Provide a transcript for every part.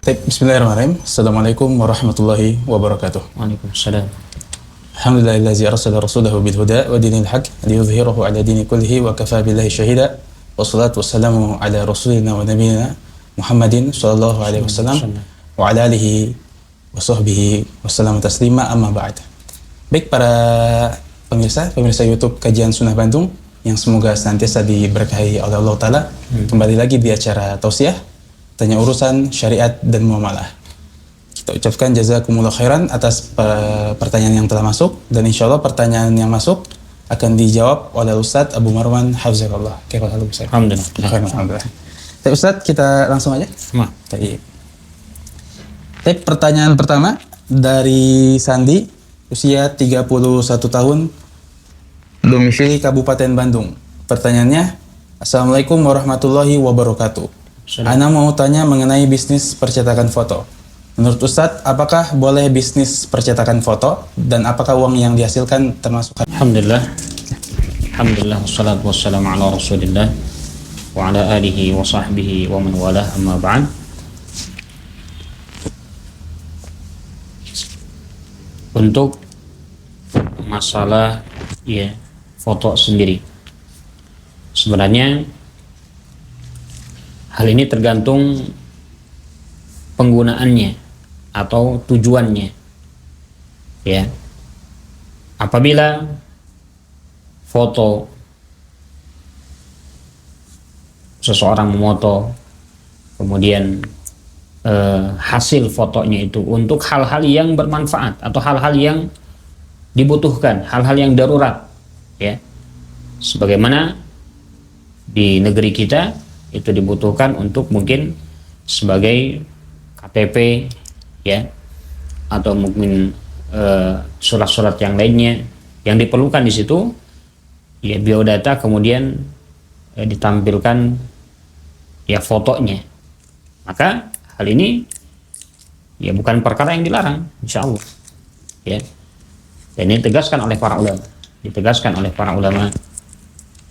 Bismillahirrahmanirrahim. Assalamualaikum warahmatullahi wabarakatuh. Waalaikumsalam. Alhamdulillahillazi arsala rasulahu bil huda wa dinil haq liyudhhirahu ala dini kullihi wa kafa billahi shahida. Wassalatu wassalamu ala rasulina wa nabiyina Muhammadin sallallahu alaihi wasallam wa ala alihi wa sahbihi wasallam taslima, amma ba'd. Baik para pemirsa YouTube Kajian Sunnah Bandung yang semoga senantiasa diberkahi oleh Allah Ta'ala. Kembali lagi di acara Tausiah, tanya urusan syariat dan muamalah. Kita ucapkan jazakumullah khairan atas pertanyaan yang telah masuk, dan insya Allah pertanyaan yang masuk akan dijawab oleh Ustadz Abu Marwan Hafizahullah. Alhamdulillah. Tapi Ustadz, kita langsung aja. Tapi pertanyaan pertama dari Sandi, usia 31 tahun, domisili Kabupaten Bandung. Pertanyaannya, Assalamualaikum warahmatullahi wabarakatuh. Ana mau tanya mengenai bisnis percetakan foto. Menurut Ustadz, apakah boleh bisnis percetakan foto dan apakah uang yang dihasilkan termasuk? Alhamdulillah, wassalatu wassalamu ala rasulillah wa ala alihi wa sahbihi wa man walah, amma ba'd. Untuk masalah foto sendiri, sebenarnya hal ini tergantung penggunaannya atau tujuannya. Ya. Apabila foto seseorang memoto, kemudian hasil fotonya itu untuk hal-hal yang bermanfaat atau hal-hal yang dibutuhkan, hal-hal yang darurat, ya. Sebagaimana di negeri kita itu dibutuhkan untuk mungkin sebagai KTP, ya, atau mungkin surat-surat yang lainnya yang diperlukan di situ, ya, biodata, kemudian ditampilkan ya fotonya. Maka hal ini ya bukan perkara yang dilarang, insya Allah, ya. Dan ini ditegaskan oleh para ulama,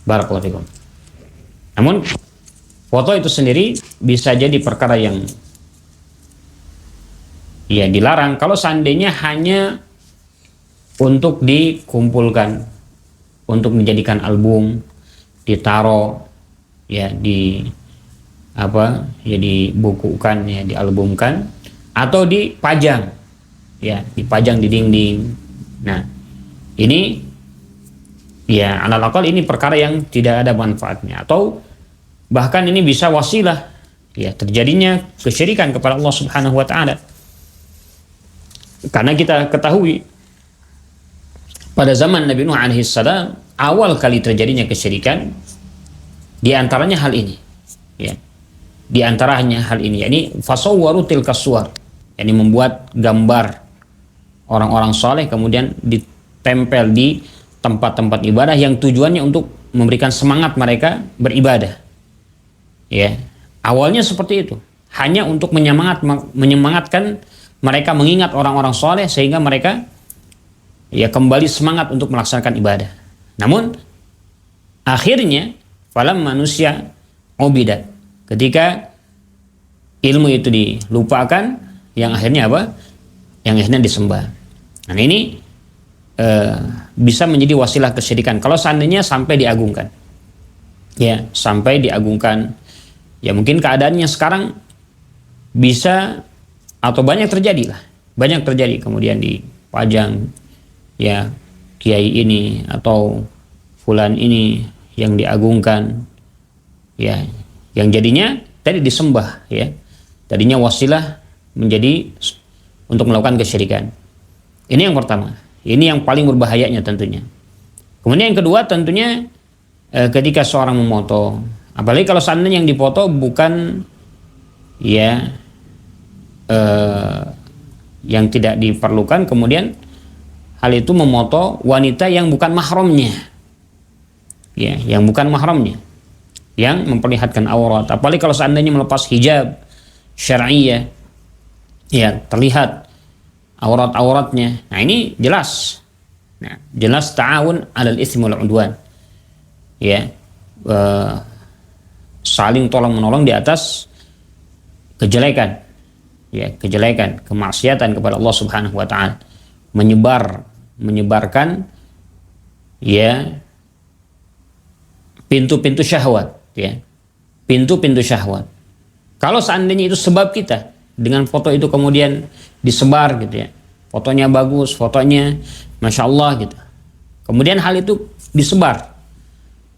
barakallahu fikum. Namun foto itu sendiri bisa jadi perkara yang ya dilarang kalau seandainya hanya untuk dikumpulkan, untuk dijadikan album, ditaruh ya dibukukan, ya dialbumkan, atau dipajang, ya dipajang di dinding. Nah, ini ya alal aqal ini perkara yang tidak ada manfaatnya, atau bahkan ini bisa wasilah ya terjadinya kesyirikan kepada Allah Subhanahu wa taala. Karena kita ketahui pada zaman Nabi Nuh alaihi salam awal kali terjadinya kesyirikan di antaranya hal ini, ya. Di antaranya hal ini, yakni fasawwaru tilkas suwar, yakni membuat gambar orang-orang saleh kemudian ditempel di tempat-tempat ibadah yang tujuannya untuk memberikan semangat mereka beribadah. Ya, awalnya seperti itu, hanya untuk menyemangatkan mereka mengingat orang-orang soleh sehingga mereka ya kembali semangat untuk melaksanakan ibadah. Namun akhirnya falam manusia obidat, ketika ilmu itu dilupakan, yang akhirnya apa? Yang akhirnya disembah. Nah ini bisa menjadi wasilah kesyirikan kalau seandainya sampai diagungkan, ya sampai diagungkan. Ya mungkin keadaannya sekarang bisa atau banyak terjadi, kemudian dipajang ya kiai ini atau fulan ini yang diagungkan, ya yang jadinya tadi disembah, ya tadinya wasilah menjadi untuk melakukan kesyirikan. Ini yang pertama, ini yang paling berbahayanya tentunya. Kemudian yang kedua tentunya ketika seorang memoto, apalagi kalau seandainya yang dipoto bukan ya yang tidak diperlukan, kemudian hal itu memoto wanita yang bukan mahramnya, ya, yang bukan mahramnya, yang memperlihatkan aurat. Apalagi kalau seandainya melepas hijab syar'iyyah, ya terlihat aurat-auratnya. Nah ini jelas, jelas ta'awun 'alal itsmi wal 'udwan, ya, saling tolong menolong di atas kejelekan, ya, kejelekan, kemaksiatan kepada Allah Subhanahu wa taala, menyebarkan ya pintu-pintu syahwat, ya. Pintu-pintu syahwat. Kalau seandainya itu sebab kita, dengan foto itu kemudian disebar gitu ya. Fotonya bagus, fotonya Masya Allah gitu. Kemudian hal itu disebar,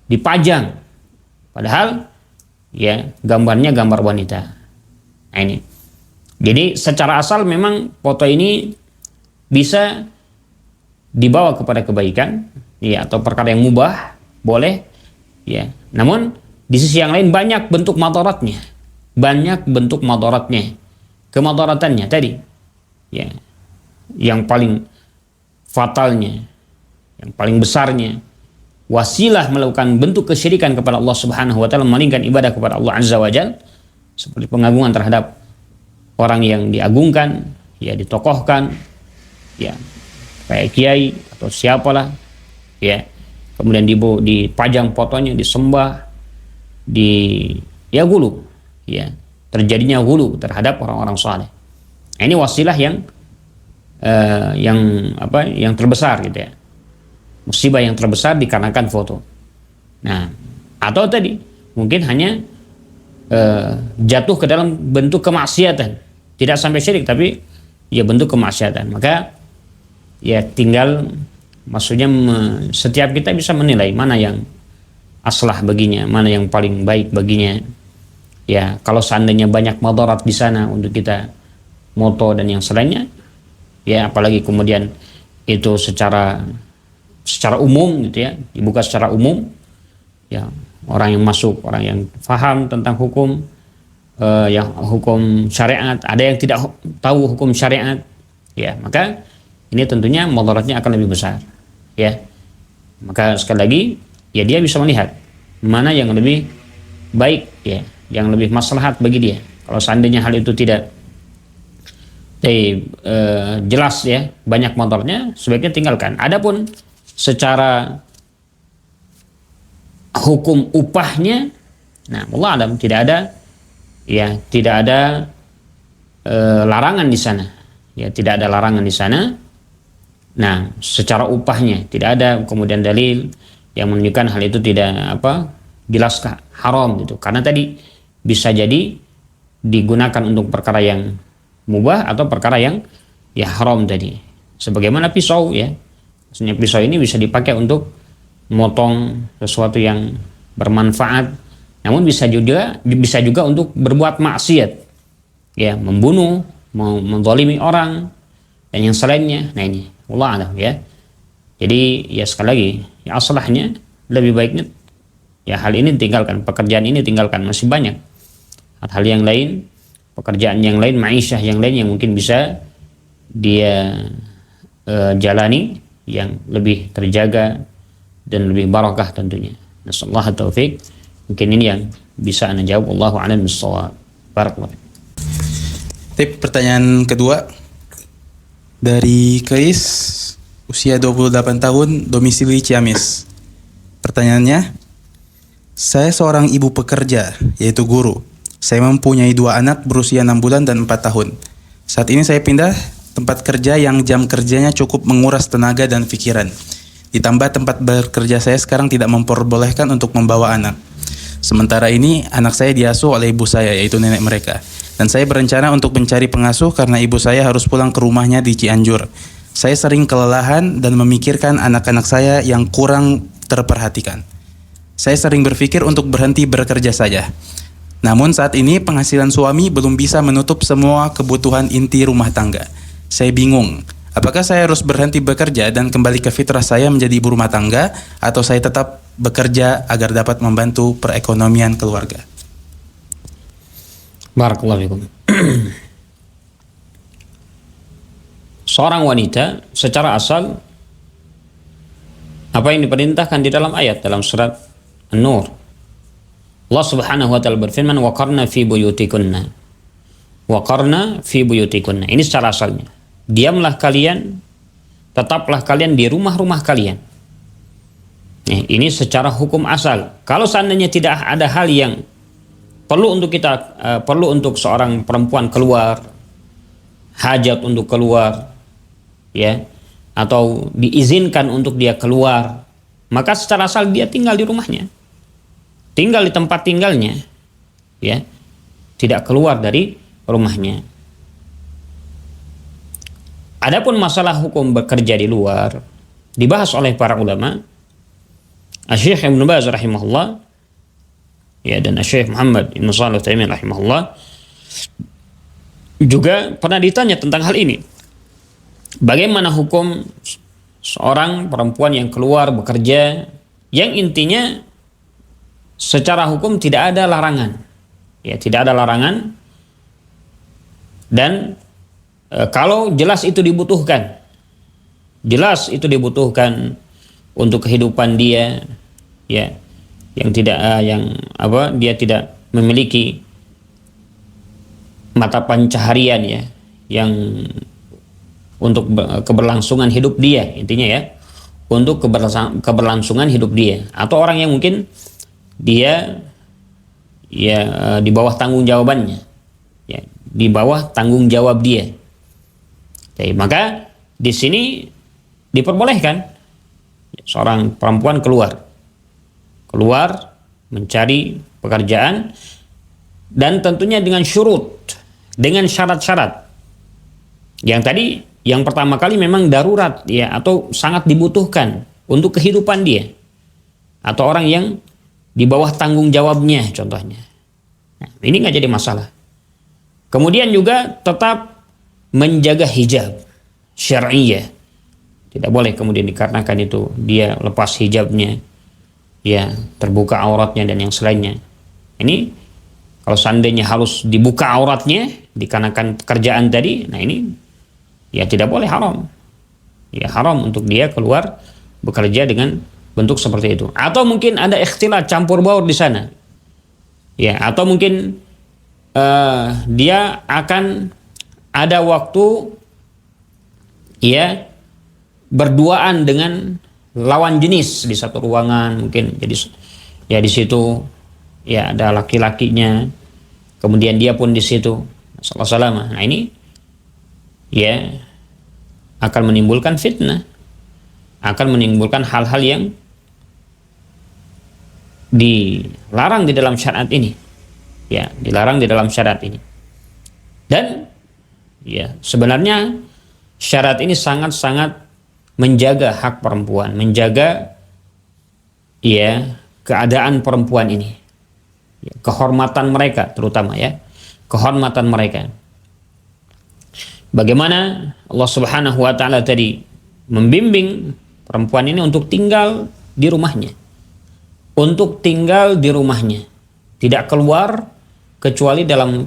dipajang. Padahal ya gambarnya gambar wanita. Nah ini. Jadi secara asal memang foto ini bisa dibawa kepada kebaikan, ya, atau perkara yang mubah, boleh, ya. Namun di sisi yang lain banyak bentuk madaratnya, kemadaratannya tadi, ya, yang paling fatalnya, yang paling besarnya, wasilah melakukan bentuk kesyirikan kepada Allah Subhanahu wa taala, memalingkan ibadah kepada Allah Azza wa Jalla, seperti pengagungan terhadap orang yang diagungkan, ya, ditokohkan, ya, kayak kiai atau siapalah, ya, kemudian dipajang fotonya, disembah, gulu, ya, terjadinya gulu terhadap orang-orang saleh. Nah, ini wasilah yang terbesar gitu ya, musibah yang terbesar dikarenakan foto. Nah, atau tadi mungkin hanya jatuh ke dalam bentuk kemaksiatan, tidak sampai syirik tapi ya bentuk kemaksiatan. Maka ya tinggal, maksudnya setiap kita bisa menilai mana yang aslah baginya, mana yang paling baik baginya. Ya, kalau seandainya banyak madarat di sana untuk kita moto dan yang selainnya, ya, apalagi kemudian itu secara umum gitu ya, dibuka secara umum, ya, orang yang masuk, orang yang faham tentang hukum, yang hukum syariat, ada yang tidak tahu hukum syariat, ya, maka ini tentunya madaratnya akan lebih besar, ya. Maka sekali lagi, ya, dia bisa melihat mana yang lebih baik, ya, yang lebih maslahat bagi dia. Kalau seandainya hal itu tidak jelas, ya, banyak motornya, sebaiknya tinggalkan. Adapun secara hukum upahnya, nah, Allah alam, tidak ada larangan di sana, ya, tidak ada larangan di sana. Nah, secara upahnya tidak ada kemudian dalil yang menunjukkan hal itu tidak jelas haram gitu. Karena tadi bisa jadi digunakan untuk perkara yang mubah atau perkara yang ya haram tadi. Sebagaimana pisau, ya. Maksudnya pisau ini bisa dipakai untuk memotong sesuatu yang bermanfaat, namun bisa juga untuk berbuat maksiat, ya, membunuh, menzalimi orang dan yang selainnya. Nah, ini Allah alam, ya. Jadi ya sekali lagi, ya, asalahnya lebih baiknya ya hal ini tinggalkan, pekerjaan ini tinggalkan. Masih banyak hal yang lain, pekerjaan yang lain, ma'isyah yang lain yang mungkin bisa dia jalani, yang lebih terjaga dan lebih barakah tentunya. Nasallahu taufik. Mungkin ini yang bisa Anda jawab. Wallahu a'lam bissawab. Barakallahu. Tip pertanyaan kedua dari Kris, usia 28 tahun, domisili Ciamis. Pertanyaannya, saya seorang ibu pekerja, yaitu guru. Saya mempunyai 2 anak berusia 6 bulan dan 4 tahun. Saat ini saya pindah tempat kerja yang jam kerjanya cukup menguras tenaga dan pikiran. Ditambah tempat bekerja saya sekarang tidak memperbolehkan untuk membawa anak. Sementara ini anak saya diasuh oleh ibu saya, yaitu nenek mereka. Dan saya berencana untuk mencari pengasuh karena ibu saya harus pulang ke rumahnya di Cianjur. Saya sering kelelahan dan memikirkan anak-anak saya yang kurang terperhatikan. Saya sering berpikir untuk berhenti bekerja saja. Namun saat ini penghasilan suami belum bisa menutup semua kebutuhan inti rumah tangga. Saya bingung, apakah saya harus berhenti bekerja dan kembali ke fitrah saya menjadi ibu rumah tangga, atau saya tetap bekerja agar dapat membantu perekonomian keluarga? Barakallahu fikum. Seorang wanita secara asal, apa yang diperintahkan di dalam ayat dalam surat An-Nur, Allah Subhanahu wa taala berfirman, waqarna fi buyutikunna. Waqarna fi buyutikunna. Ini secara asalnya, diamlah kalian, tetaplah kalian di rumah-rumah kalian. Ini secara hukum asal. Kalau seandainya tidak ada hal yang perlu untuk seorang perempuan keluar, hajat untuk keluar, ya, atau diizinkan untuk dia keluar, maka secara asal dia tinggal di rumahnya, tinggal di tempat tinggalnya, ya, tidak keluar dari rumahnya. Adapun masalah hukum bekerja di luar dibahas oleh para ulama. Asy-Syaikh Ibnu Baz rahimahullah, ya, dan Asy-Syaikh Muhammad Ibnu Shalih Al-Utsaimin rahimahullah juga pernah ditanya tentang hal ini. Bagaimana hukum seorang perempuan yang keluar bekerja, yang intinya secara hukum tidak ada larangan, ya, tidak ada larangan, dan kalau jelas itu dibutuhkan, jelas itu dibutuhkan untuk kehidupan dia, ya, yang tidak dia tidak memiliki mata pencaharian, ya, yang untuk keberlangsungan hidup dia, intinya, ya, untuk keberlangsungan hidup dia, atau orang yang mungkin dia, ya, di bawah tanggung jawabannya, ya, di bawah tanggung jawab dia. Jadi, maka di sini diperbolehkan seorang perempuan keluar mencari pekerjaan, dan tentunya dengan syurut, dengan syarat-syarat. Yang tadi, yang pertama kali memang darurat, ya, atau sangat dibutuhkan untuk kehidupan dia, atau orang yang di bawah tanggung jawabnya contohnya. Nah, ini nggak jadi masalah. Kemudian juga tetap menjaga hijab syar'iyyah. Tidak boleh kemudian dikarenakan itu dia lepas hijabnya, ya, terbuka auratnya dan yang selainnya. Ini kalau seandainya harus dibuka auratnya dikarenakan pekerjaan tadi, nah ini, ya, tidak boleh, haram. Ya, haram untuk dia keluar bekerja dengan bentuk seperti itu. Atau mungkin ada ikhtilat, campur baur di sana. Ya, atau mungkin dia akan ada waktu, ya, berduaan dengan lawan jenis di satu ruangan, mungkin jadi, ya, di situ, ya, ada laki-lakinya, kemudian dia pun di situ, salam. Nah ini, ya, akan menimbulkan fitnah, akan menimbulkan hal-hal yang dilarang di dalam syariat ini, ya, dilarang di dalam syariat ini. Dan, ya, sebenarnya syariat ini sangat-sangat menjaga hak perempuan, menjaga, ya, keadaan perempuan ini, ya, kehormatan mereka terutama, ya, kehormatan mereka. Bagaimana Allah Subhanahu wa taala tadi membimbing perempuan ini untuk tinggal di rumahnya, untuk tinggal di rumahnya, tidak keluar kecuali dalam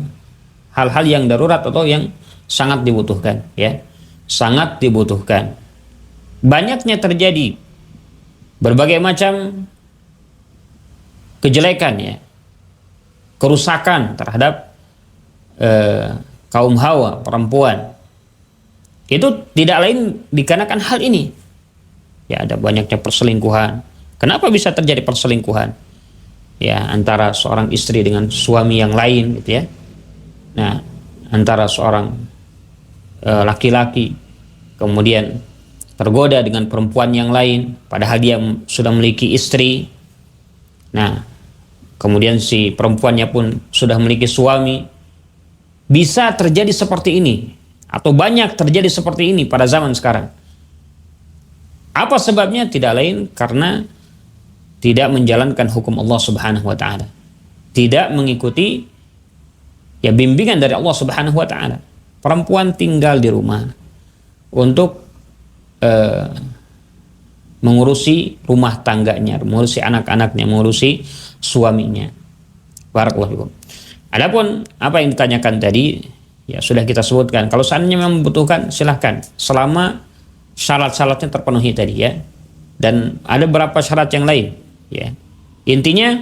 hal-hal yang darurat atau yang sangat dibutuhkan, ya, sangat dibutuhkan. Banyaknya terjadi berbagai macam kejelekan, ya, kerusakan terhadap kaum hawa, perempuan. Itu tidak lain dikarenakan hal ini. Ya, ada banyaknya perselingkuhan. Kenapa bisa terjadi perselingkuhan? Ya, antara seorang istri dengan suami yang lain, gitu, ya. Nah, antara seorang laki-laki kemudian tergoda dengan perempuan yang lain, padahal dia sudah memiliki istri. Nah, kemudian si perempuannya pun sudah memiliki suami. Bisa terjadi seperti ini, atau banyak terjadi seperti ini pada zaman sekarang. Apa sebabnya? Tidak lain karena tidak menjalankan hukum Allah Subhanahu wa taala. Tidak mengikuti, ya, bimbingan dari Allah Subhanahu wa taala. Perempuan tinggal di rumah untuk mengurusi rumah tangganya, mengurusi anak-anaknya, mengurusi suaminya. Barakallahu fikum. Adapun apa yang ditanyakan tadi, ya, sudah kita sebutkan. Kalau seandainya memang membutuhkan, silahkan, selama syarat-syaratnya terpenuhi tadi, ya. Dan ada beberapa syarat yang lain, ya. Intinya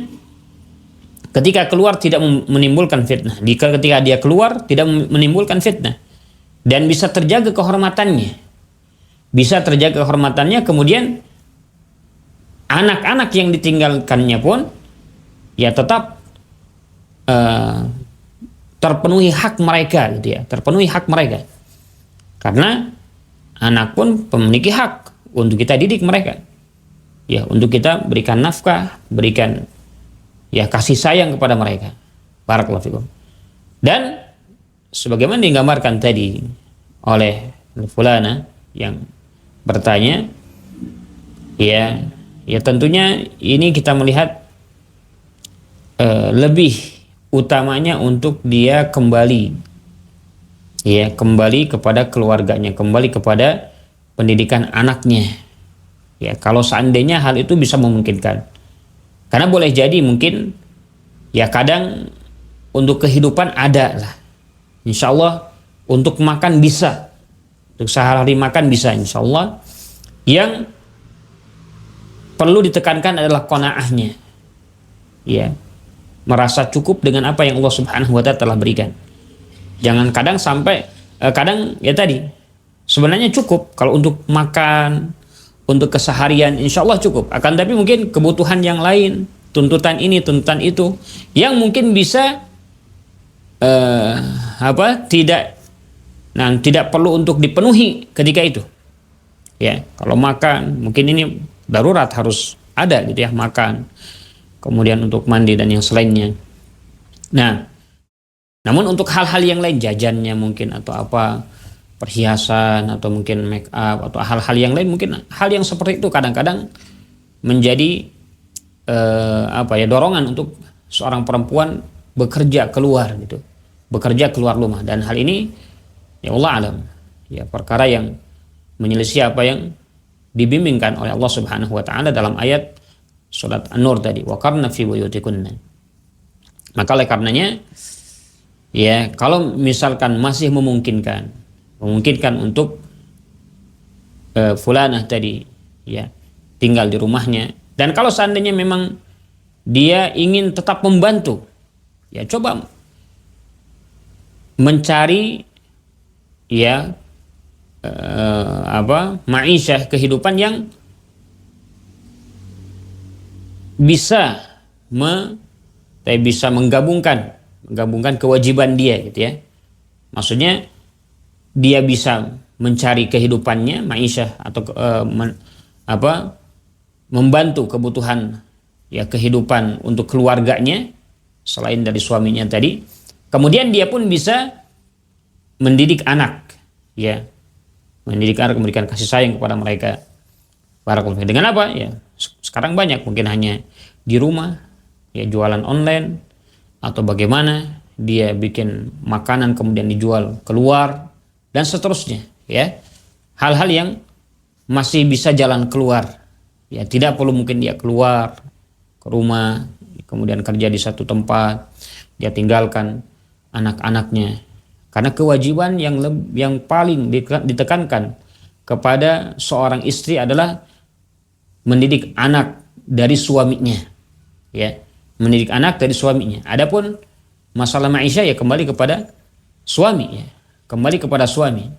ketika keluar tidak menimbulkan fitnah. Ketika dia keluar tidak menimbulkan fitnah dan bisa terjaga kehormatannya. Bisa terjaga kehormatannya, kemudian anak-anak yang ditinggalkannya pun, ya, tetap terpenuhi hak mereka, gitu, ya, terpenuhi hak mereka. Karena anak pun memiliki hak untuk kita didik mereka. Ya, untuk kita berikan nafkah, berikan ya kasih sayang kepada mereka. Barakallahu fikum. Dan sebagaimana digambarkan tadi oleh fulana yang bertanya, ya tentunya ini kita melihat lebih utamanya untuk dia kembali kepada keluarganya, kembali kepada pendidikan anaknya. Ya, kalau seandainya hal itu bisa memungkinkan. Karena boleh jadi mungkin ya kadang untuk kehidupan ada lah. Insya Allah untuk makan bisa. Untuk sehari-hari makan bisa insya Allah. Yang perlu ditekankan adalah qanaahnya. Ya, merasa cukup dengan apa yang Allah Subhanahu wa taala telah berikan. Jangan kadang sampai kadang ya tadi sebenarnya cukup kalau untuk makan, untuk keseharian insya Allah cukup. Akan tapi mungkin kebutuhan yang lain, tuntutan ini, tuntutan itu, yang mungkin bisa tidak perlu untuk dipenuhi ketika itu. Ya, kalau makan mungkin ini darurat harus ada gitu ya, makan. Kemudian untuk mandi dan yang selainnya. Nah, namun untuk hal-hal yang lain, jajannya mungkin atau apa, perhiasan atau mungkin make up atau hal-hal yang lain, mungkin hal yang seperti itu kadang-kadang menjadi dorongan untuk seorang perempuan bekerja keluar gitu, bekerja keluar rumah. Dan hal ini ya Allah alam, ya perkara yang menyelisih apa yang dibimbingkan oleh Allah Subhanahu wa taala dalam ayat surat An-Nur tadi, wa qarna fi buyutikunna. Maka oleh karenanya ya kalau misalkan masih memungkinkan untuk fulanah tadi ya tinggal di rumahnya, dan kalau seandainya memang dia ingin tetap membantu, ya coba mencari ya ma'isyah, kehidupan yang bisa menggabungkan kewajiban dia gitu ya. Maksudnya dia bisa mencari kehidupannya ma'isyah atau membantu kebutuhan ya kehidupan untuk keluarganya selain dari suaminya tadi. Kemudian dia pun bisa mendidik anak, ya, mendidik anak, memberikan kasih sayang kepada mereka. Barakallahu. Dengan apa? Ya, sekarang banyak mungkin hanya di rumah, ya jualan online atau bagaimana dia bikin makanan kemudian dijual keluar dan seterusnya, ya. Hal-hal yang masih bisa jalan keluar. Ya, tidak perlu mungkin dia keluar ke rumah, kemudian kerja di satu tempat, dia tinggalkan anak-anaknya. Karena kewajiban yang paling ditekankan kepada seorang istri adalah mendidik anak dari suaminya, ya, mendidik anak dari suaminya. Adapun masalah maisha ya kembali kepada suami, ya, kembali kepada suami.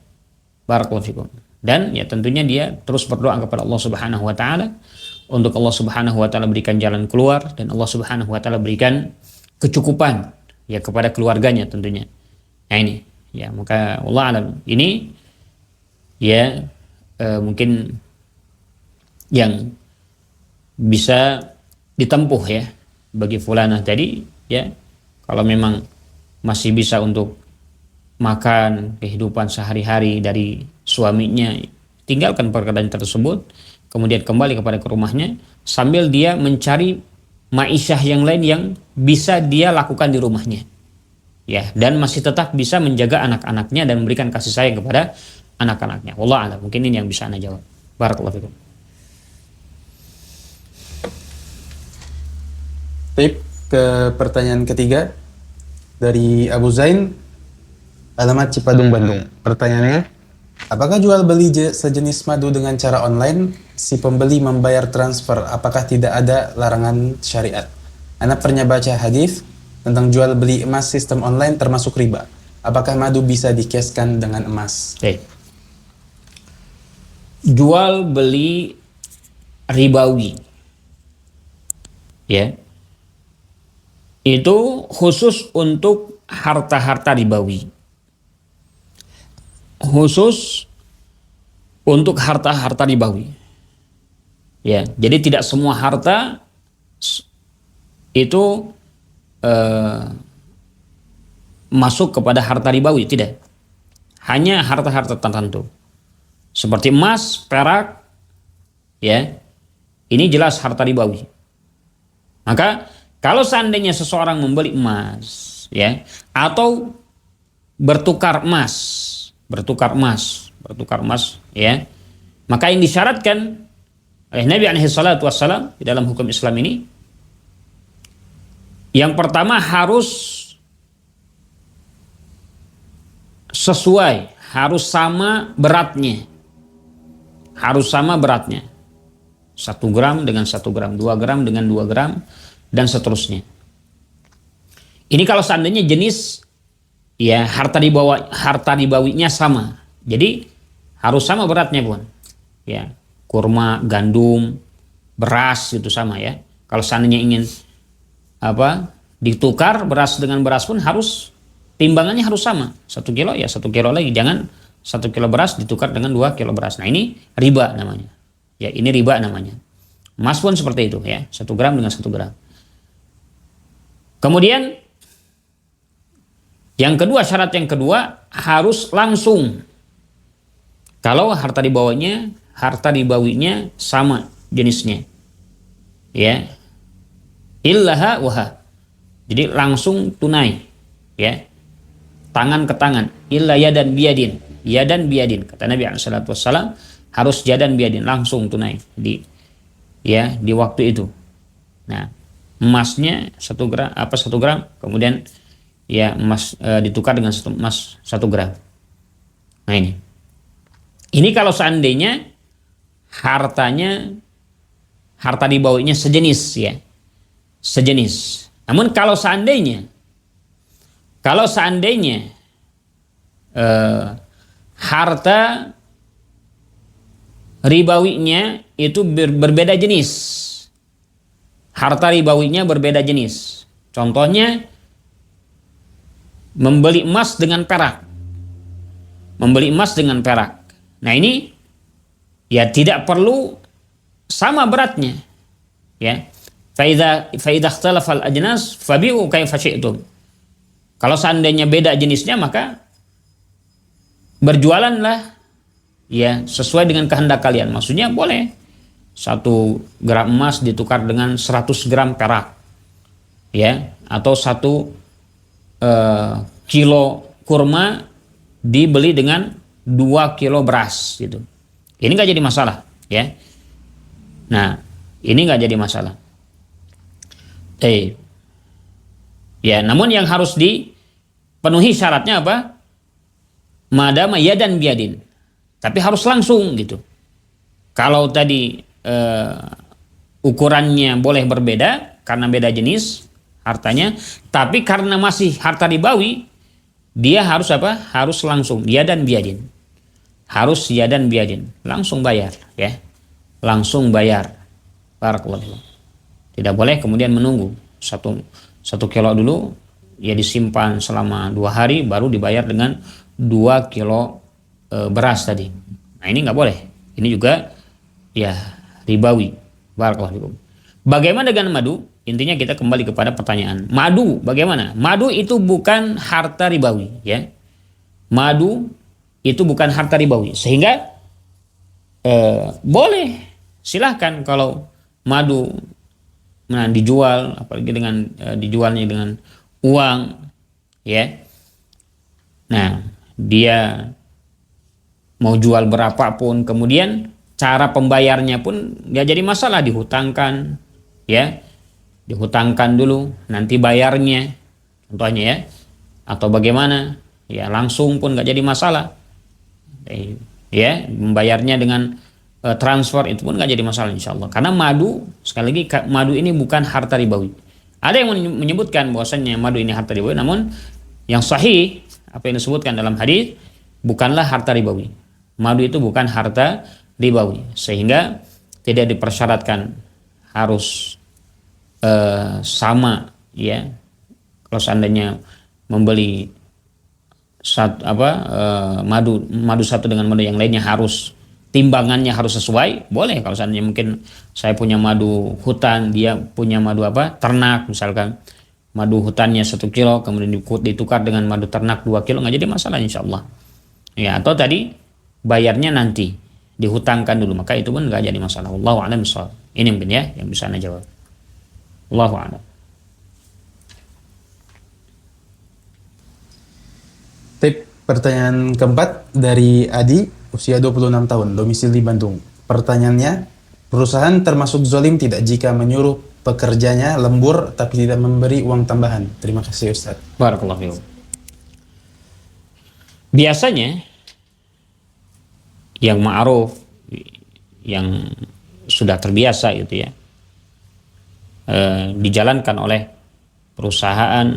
Barakallahu fikum. Dan ya tentunya dia terus berdoa kepada Allah Subhanahu wa taala untuk Allah Subhanahu wa taala berikan jalan keluar dan Allah Subhanahu wa taala berikan kecukupan ya kepada keluarganya tentunya. Nah ini ya, maka Allah alam ini ya mungkin yang bisa ditempuh ya bagi fulanah tadi, ya, kalau memang masih bisa untuk makan kehidupan sehari-hari dari suaminya, tinggalkan pekerjaan tersebut, kemudian kembali kepada ke rumahnya sambil dia mencari ma'isyah yang lain yang bisa dia lakukan di rumahnya, ya, dan masih tetap bisa menjaga anak-anaknya dan memberikan kasih sayang kepada anak-anaknya. Wallah a'lam. Mungkin ini yang bisa Anda jawab. Barakallahu fikum. Baik, ke pertanyaan ketiga dari Abu Zain, alamat Cipadung, Bandung. Pertanyaannya, apakah jual beli sejenis madu dengan cara online, si pembeli membayar transfer, apakah tidak ada larangan syariat? Anak pernah baca hadis tentang jual beli emas sistem online termasuk riba. Apakah madu bisa dikiaskan dengan emas? Jual beli ribawi, ya, itu khusus untuk harta-harta ribawi. khusus untuk harta-harta ribawi. Ya, jadi tidak semua harta itu masuk kepada harta ribawi, tidak. Hanya harta-harta tertentu. Seperti emas, perak, ya. Ini jelas harta ribawi. Maka kalau seandainya seseorang membeli emas, ya, atau bertukar emas, ya, maka yang disyaratkan oleh Nabi SAW di dalam hukum Islam ini, yang pertama harus sesuai, harus sama beratnya. 1 gram dengan 1 gram, 2 gram dengan 2 gram, dan seterusnya. Ini kalau seandainya jenis, ya, harta ribawinya sama. Jadi harus sama beratnya, pun. Ya, kurma, gandum, beras itu sama, ya. Kalau seandainya ingin ditukar beras dengan beras pun harus timbangannya harus sama. 1 kilo ya 1 kilo lagi. Jangan 1 kilo beras ditukar dengan 2 kilo beras. Nah, ini riba namanya. Ya, ini riba namanya. Emas pun seperti itu, ya. 1 gram dengan 1 gram. Kemudian syarat yang kedua harus langsung. Kalau harta ribawinya sama jenisnya. Ya. Illaha waha. Jadi langsung tunai, ya. Tangan ke tangan. Illa yadan biyadin. Yadan biyadin. Kata Nabi SAW, harus yadan biyadin, langsung tunai di waktu itu. Nah, emasnya 1 gram, kemudian ya emas ditukar dengan emas 1 gram. Nah, ini kalau seandainya harta ribawinya sejenis, ya. Sejenis. Namun kalau seandainya harta ribawinya itu berbeda jenis. Harta ribawinya berbeda jenis. Contohnya membeli emas dengan perak. Nah, ini ya tidak perlu sama beratnya. Ya. Fa idza ikhtalafa al-ajnas fabi'u kaifa syi'tum. Kalau seandainya beda jenisnya, maka berjualanlah ya sesuai dengan kehendak kalian. Maksudnya boleh 1 gram emas ditukar dengan 100 gram perak, ya, atau 1 kilo kurma dibeli dengan 2 kilo beras, gitu. Ini nggak jadi masalah, ya. Nah, ini nggak jadi masalah. Ya, namun yang harus dipenuhi syaratnya apa? Madama yadan biyadin. Tapi harus langsung, gitu. Kalau tadi ukurannya boleh berbeda karena beda jenis hartanya, tapi karena masih harta ribawi, dia harus apa? Harus langsung yadan biyadin. Harus yadan biyadin, langsung bayar, ya. Langsung bayar. Barakallahu. Tidak boleh kemudian menunggu 1 kilo dulu, ya disimpan selama 2 hari baru dibayar dengan 2 kilo beras tadi. Nah, ini nggak boleh. Ini juga ya ribawi. Barakallahu. Bagaimana dengan madu? Intinya kita kembali kepada pertanyaan. Madu bagaimana? Madu itu bukan harta ribawi, ya. Madu itu bukan harta ribawi. Sehingga boleh, silahkan kalau madu dijual, apalagi dengan dijualnya dengan uang, ya. Nah, dia mau jual berapapun, kemudian cara pembayarnya pun nggak jadi masalah, dihutangkan, ya, dihutangkan dulu, nanti bayarnya, contohnya, ya, atau bagaimana, ya, langsung pun nggak jadi masalah, ya, membayarnya dengan transfer itu pun nggak jadi masalah, insya Allah. Karena madu, sekali lagi, madu ini bukan harta ribawi. Ada yang menyebutkan bahwasannya madu ini harta ribawi, namun yang sahih apa yang disebutkan dalam hadis bukanlah harta ribawi. Madu itu bukan harta ribawi, sehingga tidak dipersyaratkan harus sama, ya. Kalau seandainya membeli madu satu dengan madu yang lainnya harus timbangannya harus sesuai, boleh. Kalau seandainya mungkin saya punya madu hutan, dia punya madu ternak, misalkan madu hutannya 1 kilo, kemudian ditukar dengan madu ternak 2 kilo, nggak jadi masalah insya Allah. Ya, atau tadi bayarnya nanti dihutangkan dulu, maka itu pun nggak jadi masalah. Wallahu a'lam bishawab. Ini mungkin ya yang bisa Anda jawab. Wallahu a'lam. Tip pertanyaan keempat dari Adi, usia 26 tahun, domisili Bandung. Pertanyaannya, perusahaan termasuk zalim tidak jika menyuruh pekerjanya lembur tapi tidak memberi uang tambahan? Terima kasih Ustaz. Barakallahu fiikum. Biasanya yang ma'ruf, yang sudah terbiasa gitu ya, dijalankan oleh perusahaan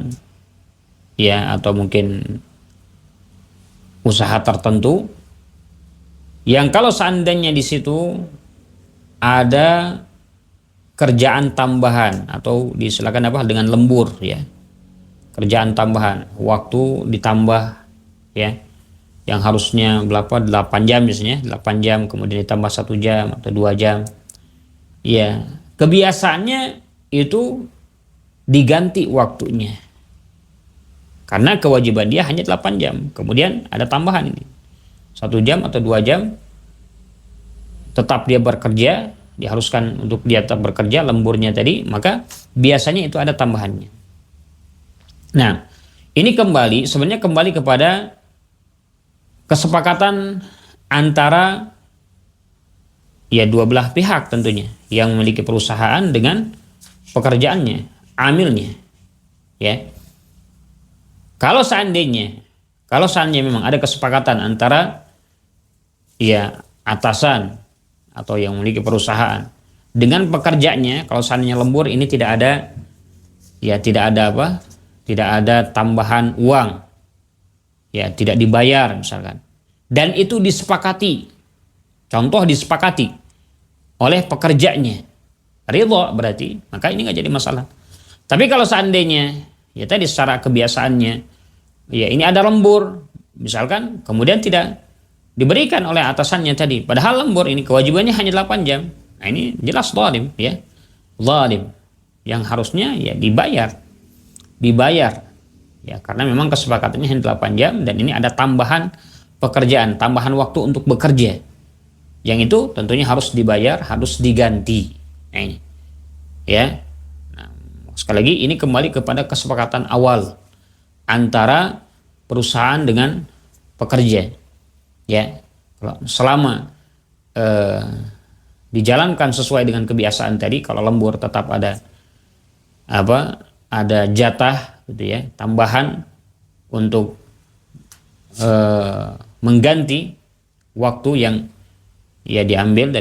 ya, atau mungkin usaha tertentu yang kalau seandainya di situ ada kerjaan tambahan atau disilakan dengan lembur ya, kerjaan tambahan, waktu ditambah ya, yang harusnya berapa 8 jam misalnya, 8 jam kemudian ditambah 1 jam atau 2 jam ya, kebiasaannya itu diganti waktunya karena kewajiban dia hanya 8 jam, kemudian ada tambahan ini 1 jam atau 2 jam, tetap dia bekerja, diharuskan untuk dia tetap bekerja, lemburnya tadi, maka biasanya itu ada tambahannya. Nah, ini sebenarnya kembali kepada kesepakatan antara ya dua belah pihak tentunya, yang memiliki perusahaan dengan pekerjaannya, amilnya ya. Kalau seandainya memang ada kesepakatan antara ya atasan atau yang memiliki perusahaan dengan pekerjanya, kalau seandainya lembur ini tidak ada tambahan uang ya, tidak dibayar misalkan, dan itu disepakati oleh pekerjanya, ridho berarti, maka ini nggak jadi masalah. Tapi kalau seandainya ya tadi secara kebiasaannya ya ini ada lembur misalkan, kemudian tidak diberikan oleh atasannya tadi, padahal lembur ini kewajibannya hanya 8 jam, nah ini jelas zalim ya, zalim yang harusnya ya dibayar ya, karena memang kesepakatannya hanya 8 jam dan ini ada tambahan pekerjaan, tambahan waktu untuk bekerja, yang itu tentunya harus dibayar, harus diganti. Nah ini ya, nah, sekali lagi ini kembali kepada kesepakatan awal antara perusahaan dengan pekerja ya. Selama dijalankan sesuai dengan kebiasaan tadi, kalau lembur tetap ada jatah gitu ya, tambahan untuk mengganti waktu yang ya diambil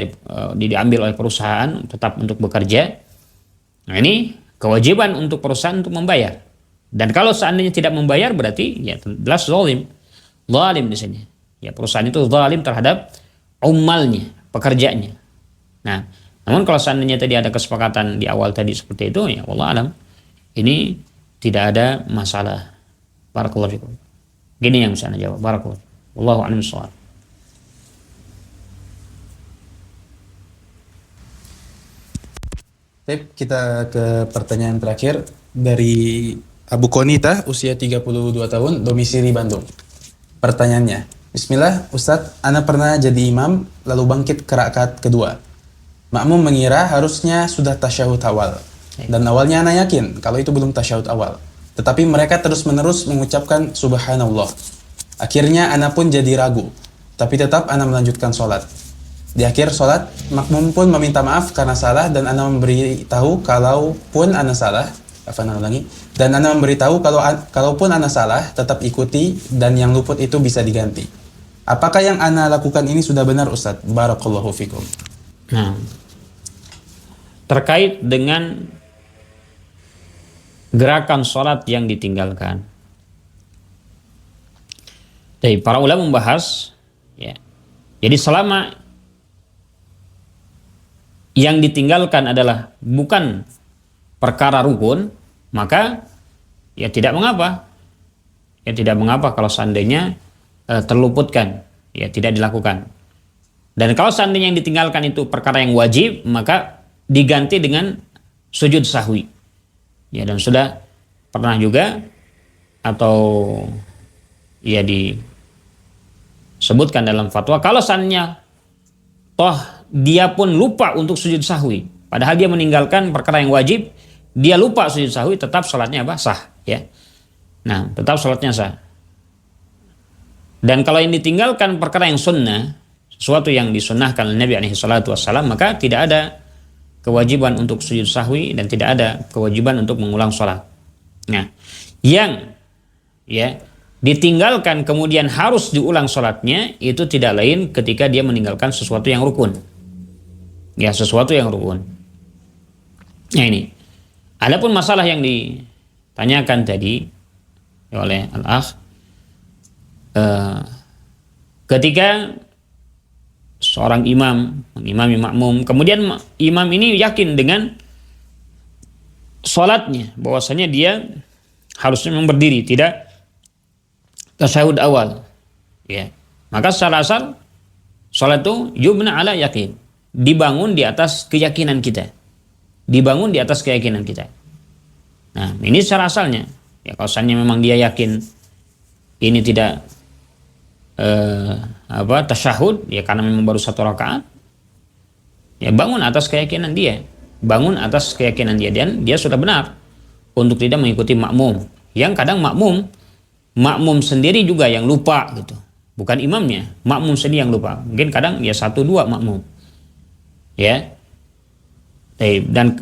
oleh perusahaan tetap untuk bekerja. Nah ini kewajiban untuk perusahaan untuk membayar. Dan kalau seandainya tidak membayar berarti ya jelas zalim di sini. Ya perusahaan itu zalim terhadap umalnya, pekerjanya. Nah, namun kalau seandainya tadi ada kesepakatan di awal tadi seperti itu ya wallah alam, ini tidak ada masalah. Barakallahu fikum. Gini yang bisa Anda jawab. Barakallahu. Wallahu a'lam bishawab. Baik, kita ke pertanyaan terakhir dari Abu Konita, usia 32 tahun, domisili Bandung. Pertanyaannya, Bismillah, Ustadz, ana pernah jadi imam, lalu bangkit ke rakaat kedua. Makmum mengira harusnya sudah tasyahud awal. Dan awalnya ana yakin kalau itu belum tasyahud awal. Tetapi mereka terus-menerus mengucapkan subhanallah. Akhirnya ana pun jadi ragu. Tapi tetap ana melanjutkan sholat. Di akhir sholat, makmum pun meminta maaf karena salah dan ana memberitahu kalaupun ana salah, dan ana memberitahu kalaupun ana salah, tetap ikuti dan yang luput itu bisa diganti. Apakah yang ana lakukan ini sudah benar Ustadz? Barakallahu fikum. Nah, terkait dengan gerakan sholat yang ditinggalkan, jadi para ulama membahas ya, jadi selama yang ditinggalkan adalah bukan perkara rukun, maka ya tidak mengapa. ya tidak mengapa kalau seandainya terluputkan, ya tidak dilakukan. Dan kalau seandainya yang ditinggalkan itu perkara yang wajib, maka diganti dengan sujud sahwi. Ya, dan sudah pernah juga atau ya disebutkan dalam fatwa, kalau seandainya toh dia pun lupa untuk sujud sahwi, padahal dia meninggalkan perkara yang wajib, dia lupa sujud sahwi, tetap sholatnya apa? Sah, ya. Nah, tetap sholatnya sah. Dan kalau yang ditinggalkan perkara yang sunnah, sesuatu yang disunnahkan oleh Nabi SAW, maka tidak ada kewajiban untuk sujud sahwi dan tidak ada kewajiban untuk mengulang sholat. Nah, yang ya ditinggalkan kemudian harus diulang sholatnya itu tidak lain ketika dia meninggalkan sesuatu yang rukun. Ya, sesuatu yang rukun. Nah ini. Adapun masalah yang ditanyakan tadi oleh al-akh, ketika seorang imam mengimami makmum, kemudian imam ini yakin dengan sholatnya, bahwasanya dia harusnya memang berdiri, tidak tasyahud awal, ya, maka secara asal sholat itu yubna ala yakin, dibangun di atas keyakinan kita, dibangun di atas keyakinan kita. Nah ini secara asalnya, ya, kalau misalnya memang dia yakin ini tidak tasyahud, ya karena memang baru satu rakaat, ya bangun atas keyakinan dia, bangun atas keyakinan dia, dan dia sudah benar untuk tidak mengikuti makmum. Yang kadang makmum sendiri juga yang lupa gitu, bukan imamnya, makmum sendiri yang lupa. Mungkin kadang ya 1-2 makmum, ya. Dan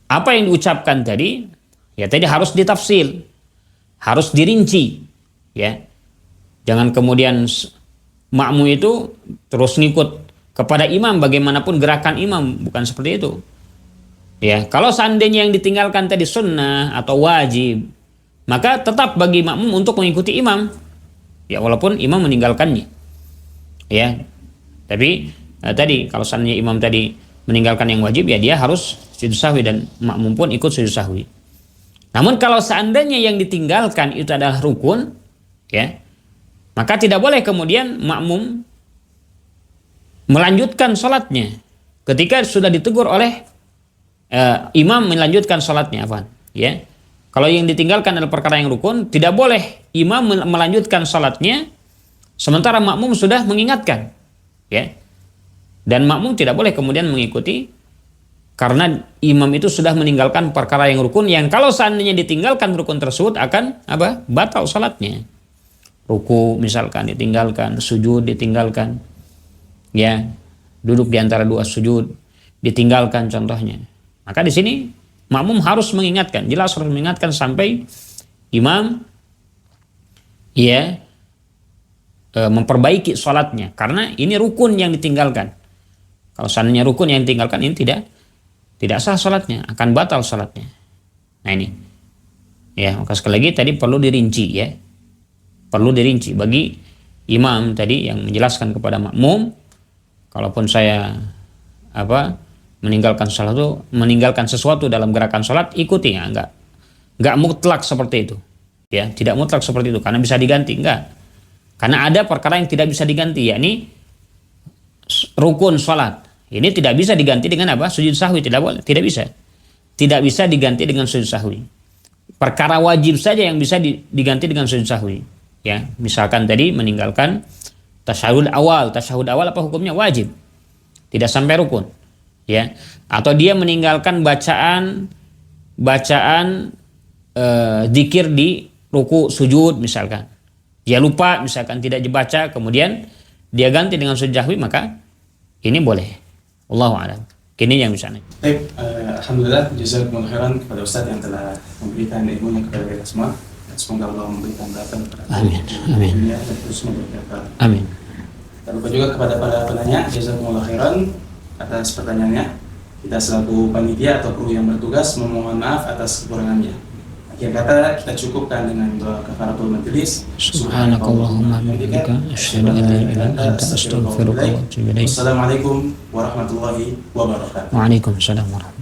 apa yang diucapkan tadi, ya tadi harus ditafsil, harus dirinci, ya. Jangan kemudian makmum itu terus ngikut kepada imam bagaimanapun gerakan imam, bukan seperti itu. Ya, kalau seandainya yang ditinggalkan tadi sunnah atau wajib, maka tetap bagi makmum untuk mengikuti imam. Ya, walaupun imam meninggalkannya. Ya. Tapi tadi kalau seandainya imam tadi meninggalkan yang wajib, ya dia harus sujud sahwi dan makmum pun ikut sujud sahwi. Namun kalau seandainya yang ditinggalkan itu adalah rukun, ya, maka tidak boleh kemudian makmum melanjutkan sholatnya ketika sudah ditegur oleh imam melanjutkan sholatnya, ya. Kalau yang ditinggalkan adalah perkara yang rukun, tidak boleh imam melanjutkan sholatnya sementara makmum sudah mengingatkan, ya. Dan makmum tidak boleh kemudian mengikuti karena imam itu sudah meninggalkan perkara yang rukun, yang kalau seandainya ditinggalkan rukun tersebut akan batal sholatnya. Ruku misalkan ditinggalkan, sujud ditinggalkan, ya, duduk di antara 2 sujud ditinggalkan contohnya. Maka di sini makmum harus mengingatkan, jelas harus mengingatkan sampai imam, ya, memperbaiki sholatnya, karena ini rukun yang ditinggalkan. Kalau seandainya rukun yang ditinggalkan, ini tidak sah sholatnya, akan batal sholatnya. Nah ini, ya, maka sekali lagi tadi perlu dirinci, ya. Perlu dirinci bagi imam tadi yang menjelaskan kepada makmum, kalaupun saya meninggalkan sesuatu dalam gerakan sholat, ikuti, ya, enggak mutlak seperti itu, ya, tidak mutlak seperti itu karena bisa diganti, enggak, karena ada perkara yang tidak bisa diganti, yakni rukun sholat ini tidak bisa diganti dengan sujud sahwi, tidak boleh, tidak bisa diganti dengan sujud sahwi. Perkara wajib saja yang bisa diganti dengan sujud sahwi. Ya, misalkan tadi meninggalkan tasyahud awal apa hukumnya? Wajib, tidak sampai rukun, ya. Atau dia meninggalkan bacaan zikir di ruku sujud misalkan, dia lupa misalkan tidak dibaca, kemudian dia ganti dengan sujud sahwi, maka ini boleh. Wallahu a'lam. Ini yang misalnya. Baik, alhamdulillah, jazakumullah khairan kepada Ustaz yang telah memberikan ilmunya kepada kita semua. Semoga Allah memberikan berkah kepada dunia dan terus memberkahi. Amin. Tak lupa juga kepada para penanya, jazakumullah khairan atas pertanyaannya. Kita selaku panitia atau kru yang bertugas memohon maaf atas kekurangannya. Akhir kata kita cukupkan dengan doa kafaratul majelis. Subhanakallahumma wa bihamdika asyhadu an la ilaha illa anta astaghfiruka wa atubu ilaik. Wassalamualaikum warahmatullahi wabarakatuh. Waalaikumsalam warahmatullahi wabarakatuh.